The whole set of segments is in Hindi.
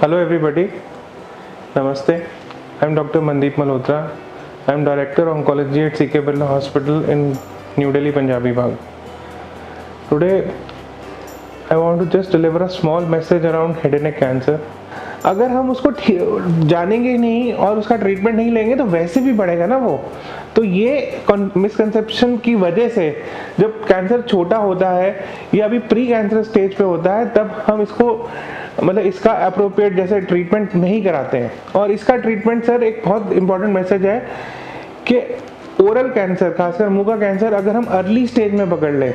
Hello everybody, Namaste. I am Dr. Mandeep Malhotra. I am Director Oncology at CK Birla Hospital in New Delhi, Punjabi Bagh. Today I want to just deliver a small message around head and neck cancer. अगर हम उसको जानेंगे नहीं और उसका ट्रीटमेंट नहीं लेंगे तो वैसे भी बढ़ेगा ना वो। तो ये मिसकंसेप्शन की वजह से जब कैंसर छोटा होता है या अभी प्री कैंसर स्टेज पे होता है तब हम इसको मतलब इसका अप्रोप्रिएट जैसे ट्रीटमेंट नहीं कराते हैं। और इसका ट्रीटमेंट सर एक बहुत इंपॉर्टेंट मैसेज है कि ओरल कैंसर खासकर मुंह का कैंसर अगर हम अर्ली स्टेज में पकड़ लें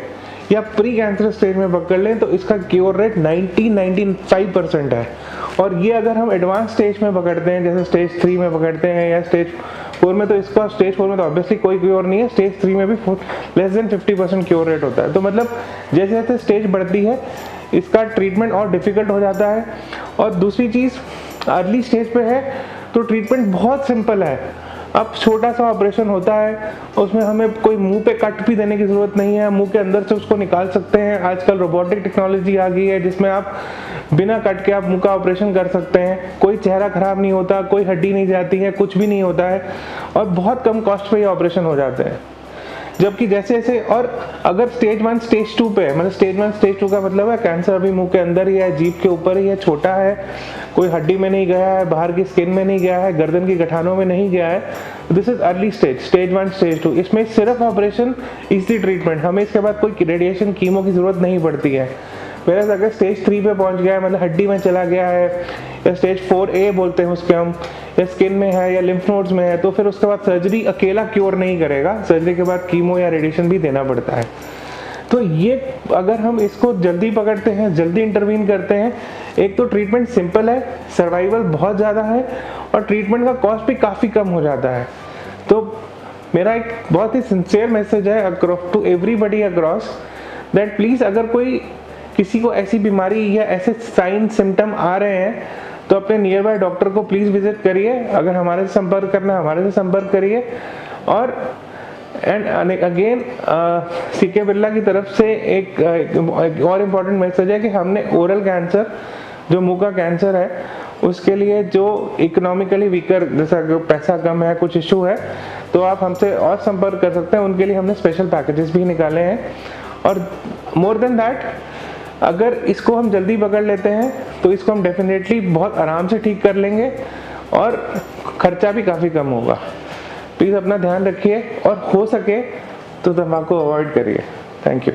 या प्री कैंसर स्टेज में पकड़ लें तो इसका क्योर रेट 90-95% है। और ये अगर हम एडवांस स्टेज में पकड़ते हैं जैसे स्टेज 3 में पकड़ते हैं या स्टेज 4 में तो इसका स्टेज 4 में तो ऑब्वियसली कोई क्योर नहीं है, स्टेज 3 में भी लेस देन 50% क्योर रेट होता है। तो मतलब जैसे जैसे स्टेज बढ़ती है इसका ट्रीटमेंट और डिफिकल्ट हो जाता है। और दूसरी चीज़ अर्ली स्टेज पे है तो ट्रीटमेंट बहुत सिंपल है। अब छोटा सा ऑपरेशन होता है उसमें हमें कोई मुंह पे कट भी देने की ज़रूरत नहीं है, मुंह के अंदर से उसको निकाल सकते हैं। आजकल रोबोटिक टेक्नोलॉजी आ गई है जिसमें आप बिना कट के आप मुंह का ऑपरेशन कर सकते हैं। कोई चेहरा खराब नहीं होता, कोई हड्डी नहीं जाती है, कुछ भी नहीं होता है और बहुत कम कॉस्ट पे ये ऑपरेशन हो जाते हैं। जबकि जैसे जैसे और अगर स्टेज 1 स्टेज 2 पे है मतलब स्टेज 1 स्टेज 2 का मतलब है कैंसर अभी मुंह के अंदर ही है, जीभ के ऊपर ही है, छोटा है, कोई हड्डी में नहीं गया है, बाहर की स्किन में नहीं गया है, गर्दन की गठानों में नहीं गया है। This is early stage, stage 1 stage 2। इसमें सिर्फ ऑपरेशन इजी ट्रीटमेंट, हमें इसके बाद कोई रेडिएशन कीमो की जरूरत नहीं पड़ती है। वेरएज़ अगर स्टेज 3 पे पहुंच गया है मतलब हड्डी में चला गया है या स्टेज 4A बोलते हैं उसके हम, या स्किन में है या लिम्फ नोड्स में है तो फिर उसके बाद सर्जरी अकेला क्योर नहीं करेगा, सर्जरी के बाद कीमो या रेडिएशन भी देना पड़ता है। तो ये अगर हम इसको जल्दी पकड़ते हैं, जल्दी इंटरवीन करते हैं, एक तो ट्रीटमेंट सिंपल है, सर्वाइवल बहुत ज़्यादा है और ट्रीटमेंट का कॉस्ट भी काफ़ी कम हो जाता है। तो मेरा एक बहुत ही सिंसियर मैसेज है to everybody across that please अगर कोई किसी को ऐसी बीमारी या ऐसे साइन सिम्टम आ रहे हैं तो अपने नियर बाय डॉक्टर को प्लीज़ विजिट करिए। अगर हमारे से संपर्क करना है हमारे से संपर्क करिए। और एंड अगेन सीके बिरला की तरफ से एक और इम्पॉर्टेंट मैसेज है कि हमने ओरल कैंसर जो मुंह का कैंसर है उसके लिए जो इकोनॉमिकली वीकर जैसा पैसा कम है, कुछ इशू है तो आप हमसे और संपर्क कर सकते हैं। उनके लिए हमने स्पेशल पैकेजेस भी निकाले हैं। और मोर देन दैट अगर इसको हम जल्दी पकड़ लेते हैं तो इसको हम डेफिनेटली बहुत आराम से ठीक कर लेंगे और खर्चा भी काफ़ी कम होगा। प्लीज़ अपना ध्यान रखिए और हो सके तो तंबाकू अवॉइड करिए। Thank you.